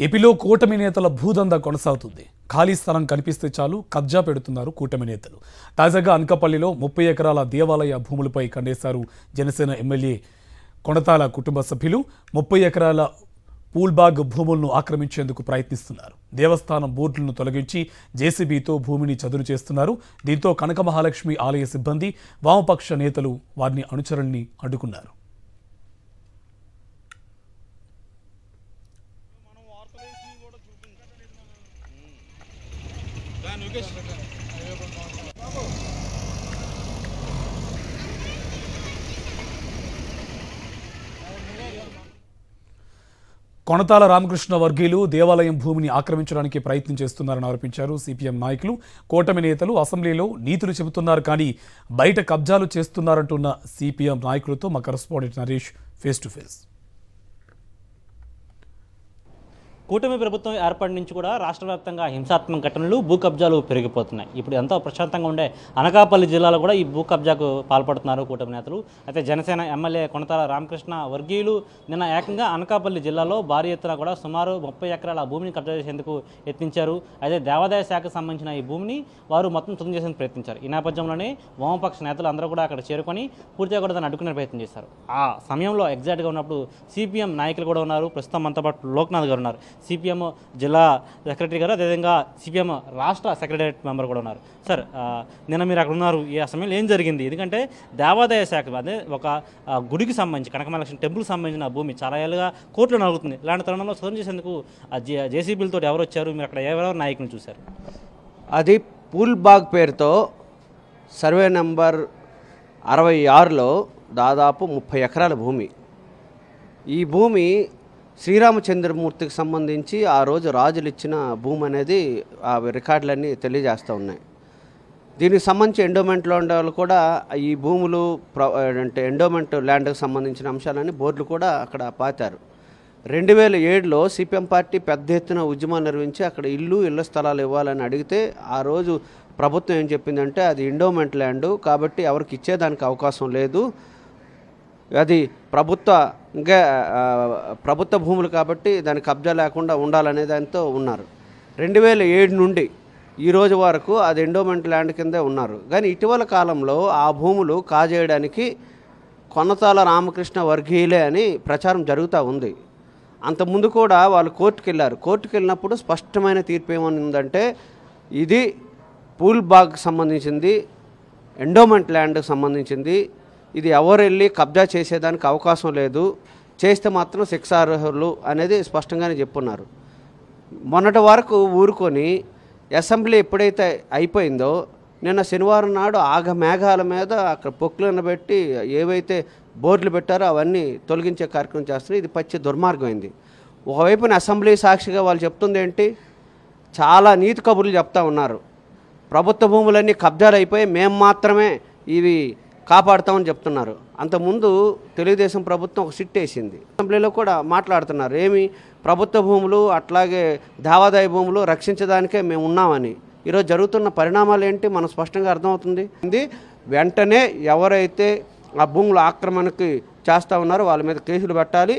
ఏపీలో కూటమి నేతల భూదందా కొనసాగుతుంది. ఖాళీ స్థలం కనిపిస్తే చాలు కబ్జా పెడుతున్నారు కూటమి నేతలు. తాజాగా అనకాపల్లిలో 30 ఎకరాల దేవాలయ భూములపై కండేశారు జనసేన ఎమ్మెల్యే కొణతాల కుటుంబ సభ్యులు. 30 ఎకరాల పూల్బాగ్ భూములను ఆక్రమించేందుకు ప్రయత్నిస్తున్నారు. దేవస్థానం బోర్డులను తొలగించి జేసీబీతో భూమిని చదును చేస్తున్నారు. దీంతో కనక మహాలక్ష్మి ఆలయ సిబ్బంది, వామపక్ష నేతలు వారిని అనుచరుల్ని అడ్డుకున్నారు. కొణతాల రామకృష్ణ వర్గీయులు దేవాలయం భూమిని ఆక్రమించడానికి ప్రయత్నం చేస్తున్నారని ఆరోపించారు సిపిఎం నాయకులు. కూటమి నేతలు అసెంబ్లీలో నీతులు చెబుతున్నారు కానీ బయట కబ్జాలు చేస్తున్నారంటున్న సిపిఎం నాయకులతో మా correspondent Naresh face to face. కూటమి ప్రభుత్వం ఏర్పడి నుంచి కూడా రాష్ట్ర వ్యాప్తంగా హింసాత్మక ఘటనలు, భూ కబ్జాలు పెరిగిపోతున్నాయి. ఇప్పుడు ఎంతో ప్రశాంతంగా ఉండే అనకాపల్లి జిల్లాలో కూడా ఈ భూ కబ్జాకు పాల్పడుతున్నారు కూటమి నేతలు. అయితే జనసేన ఎమ్మెల్యే కొణతాల రామకృష్ణ వర్గీయులు నిన్న ఏకంగా అనకాపల్లి జిల్లాలో భారీ ఎత్తున కూడా సుమారు 30 ఎకరాల భూమిని కబ్జా చేసేందుకు యత్నించారు. అయితే దేవాదాయ శాఖకు సంబంధించిన ఈ భూమిని వారు మొత్తం చదును చేసేందుకు ప్రయత్నించారు. ఈ నేపథ్యంలోనే వామపక్ష నేతలు అందరూ కూడా అక్కడ చేరుకొని పూర్తిగా కూడా దాన్ని అడ్డుకునే ప్రయత్నం చేశారు. ఆ సమయంలో ఎగ్జాక్ట్గా ఉన్నప్పుడు సిపిఎం నాయకులు కూడా ఉన్నారు. ప్రస్తుతం మనతో పాటు లోక్నాథ్ గారు ఉన్నారు, సిపిఎం జిల్లా సెక్రటరీ గారు, అదేవిధంగా సిపిఎం రాష్ట్ర సెక్రటరియట్ మెంబర్ కూడా ఉన్నారు. సార్, నిన్న మీరు అక్కడ ఉన్నారు. ఈ సమయంలో ఏం జరిగింది? ఎందుకంటే దేవాదాయ శాఖ అదే ఒక గుడికి సంబంధించి కనక మహాలక్ష్మి టెంపుల్కి సంబంధించిన భూమి చాలా ఏళ్ళుగా కోర్టులో నలుగుతుంది. ఇలాంటి తరుణంలో చదువు చేసేందుకు జేసీబీలతో ఎవరు వచ్చారు? మీరు అక్కడ ఎవరెవరు నాయకులను చూశారు? అది పూల్బాగ్ పేరుతో సర్వే నెంబర్ 66లో దాదాపు 30 ఎకరాల భూమి. ఈ భూమి శ్రీరామచంద్రమూర్తికి సంబంధించి ఆ రోజు రాజులు ఇచ్చిన భూమి అనేది ఆ రికార్డులన్నీ తెలియజేస్తూ ఉన్నాయి. దీనికి సంబంధించి ఎండోమెంట్ ల్యాండ్ వాళ్ళు కూడా ఈ భూములు అంటే ఎండోమెంట్ ల్యాండ్కి సంబంధించిన అంశాలన్నీ బోర్డులు కూడా అక్కడ పాతారు. 2007లో సిపిఎం పార్టీ పెద్ద ఎత్తున ఉద్యమాలు నిర్వహించి అక్కడ ఇళ్ల స్థలాలు ఇవ్వాలని అడిగితే ఆ రోజు ప్రభుత్వం ఏం చెప్పిందంటే అది ఎండోమెంట్ ల్యాండ్ కాబట్టి ఎవరికి ఇచ్చేదానికి అవకాశం లేదు, అది ప్రభుత్వ భూములు కాబట్టి దాని కబ్జా లేకుండా ఉండాలనే దానితో ఉన్నారు. 2007 నుండి ఈ రోజు వరకు అది ఎండోమెంట్ ల్యాండ్ కిందే ఉన్నారు. కానీ ఇటీవల కాలంలో ఆ భూములు కాజేయడానికి కొణతాల రామకృష్ణ వర్గీయులే అని ప్రచారం జరుగుతూ ఉంది. అంతకుముందు కూడా వాళ్ళు కోర్టుకు వెళ్ళారు. కోర్టుకు వెళ్ళినప్పుడు స్పష్టమైన తీర్పు ఏమని ఉందంటే ఇది పూల్బాగ్కి సంబంధించింది, ఎండోమెంట్ ల్యాండ్కి సంబంధించింది, ఇది ఎవరు వెళ్ళి కబ్జా చేసేదానికి అవకాశం లేదు, చేస్తే మాత్రం శిక్షార్హులు అనేది స్పష్టంగానే చెప్పున్నారు. మొన్నటి వరకు ఊరుకొని అసెంబ్లీ ఎప్పుడైతే అయిపోయిందో నిన్న శనివారం నాడు మేఘాల మీద అక్కడ పొక్కులను పెట్టి ఏవైతే బోర్డులు పెట్టారో అవన్నీ తొలగించే కార్యక్రమం చేస్తున్నారు. ఇది పచ్చి దుర్మార్గమైంది. ఒకవైపున అసెంబ్లీ సాక్షిగా వాళ్ళు చెప్తుంది ఏంటి, చాలా నీతి కబుర్లు చెప్తా ఉన్నారు. ప్రభుత్వ భూములన్నీ కబ్జాలు అయిపోయి మేము మాత్రమే ఇవి కాపాడుతామని చెప్తున్నారు. అంతకుముందు తెలుగుదేశం ప్రభుత్వం ఒక సిట్ వేసింది. అసెంబ్లీలో కూడా మాట్లాడుతున్నారు ఏమి ప్రభుత్వ భూములు అట్లాగే దేవాదాయ భూములు రక్షించడానికే మేము ఉన్నామని. ఈరోజు జరుగుతున్న పరిణామాలు ఏంటి మనకు స్పష్టంగా అర్థమవుతుంది. వెంటనే ఎవరైతే ఆ భూములు ఆక్రమణకి చేస్తూ ఉన్నారో వాళ్ళ మీద కేసులు పెట్టాలి,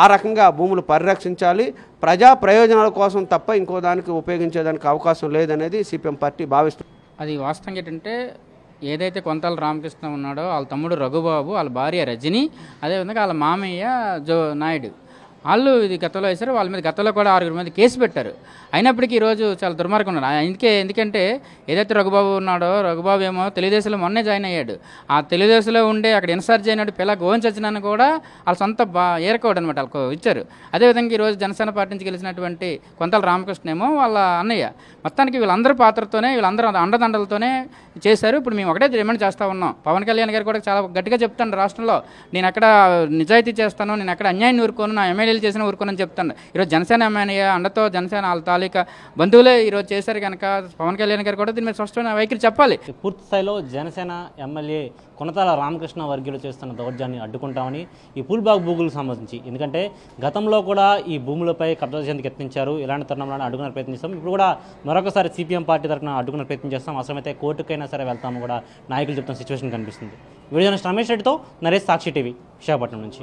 ఆ రకంగా ఆ భూములు పరిరక్షించాలి. ప్రజా ప్రయోజనాల కోసం తప్ప ఇంకో దానికి ఉపయోగించేదానికి అవకాశం లేదనేది సిపిఎం పార్టీ భావిస్తుంది. అది వాస్తవంగా ఏంటంటే ఏదైతే కొణతాల రామకృష్ణ ఉన్నాడో వాళ్ళ తమ్ముడు రఘుబాబు, వాళ్ళ భార్య రజని, అదేవిధంగా వాళ్ళ మామయ్య నాయుడు వాళ్ళు ఇది గతంలో వేశారు. వాళ్ళ మీద గతంలో కూడా 6 మంది కేసు పెట్టారు. అయినప్పటికీ ఈరోజు చాలా దుర్మార్గం ఉన్నారు. ఎందుకంటే ఏదైతే రఘుబాబు ఉన్నాడో రఘుబాబు ఏమో తెలుగుదేశంలో మొన్నే జాయిన్ అయ్యాడు. ఆ తెలుగుదేశంలో ఉండే అక్కడ ఇన్ఛార్జ్ అయినాడు పిల్ల గోవింద్ సత్యనారాయణ కూడా వాళ్ళ సొంత ఏరకోవడం అనమాట వాళ్ళకు ఇచ్చారు. అదేవిధంగా ఈరోజు జనసేన పార్టీ నుంచి గెలిచినటువంటి కొణతాల రామకృష్ణ ఏమో వాళ్ళ అన్నయ్య. మొత్తానికి వీళ్ళందరి పాత్రతోనే వీళ్ళందరూ అండదండలతోనే చేశారు. ఇప్పుడు మేము ఒకటే డిమాండ్ చేస్తూ ఉన్నాం. పవన్ కళ్యాణ్ గారు కూడా చాలా గట్టిగా చెప్తాను, రాష్ట్రంలో నేను ఎక్కడ నిజాయితీ చేస్తాను, నేను ఎక్కడ అన్యాయాన్ని ఊరుకోను, నా ఎమ్మెల్యేలు చేసిన ఊరుకోనని చెప్తాను. ఈరోజు జనసేన ఎమ్మెల్యే అండతో జనసేన వాళ్ళ తాలూకా బంధువులే ఈరోజు చేశారు కనుక పవన్ కళ్యాణ్ గారు కూడా దీని మీద స్పష్టమైన వైఖరి చెప్పాలి. పూర్తి స్థాయిలో జనసేన ఎమ్మెల్యే కొణతాల రామకృష్ణ వర్గీయులు చేస్తున్న దౌర్జన్యాన్ని అడ్డుకుంటామని ఈ పూల్బాగ్ భూములకు సంబంధించి, ఎందుకంటే గతంలో కూడా ఈ భూములపై కబ్జా చేసేందుకు యత్నించారు. ఇలాంటి తరుణంలో అడ్డుకునే ప్రయత్నం చేస్తాం. ఇప్పుడు కూడా మరొకసారి సిపిఎం పార్టీ తరఫున అడ్డుకునే ప్రయత్నం చేస్తాం. అవసరమైతే కోర్టుకైనా సరే వెళ్తాము కూడా నాయకులు చెప్తున్న సిచ్యువేషన్ కనిపిస్తుంది. వీడియో జర్నలిస్ట్ రమేష్ రెడ్డితో నరేష్, సాక్షి టీవీ, విశాఖపట్నం నుంచి.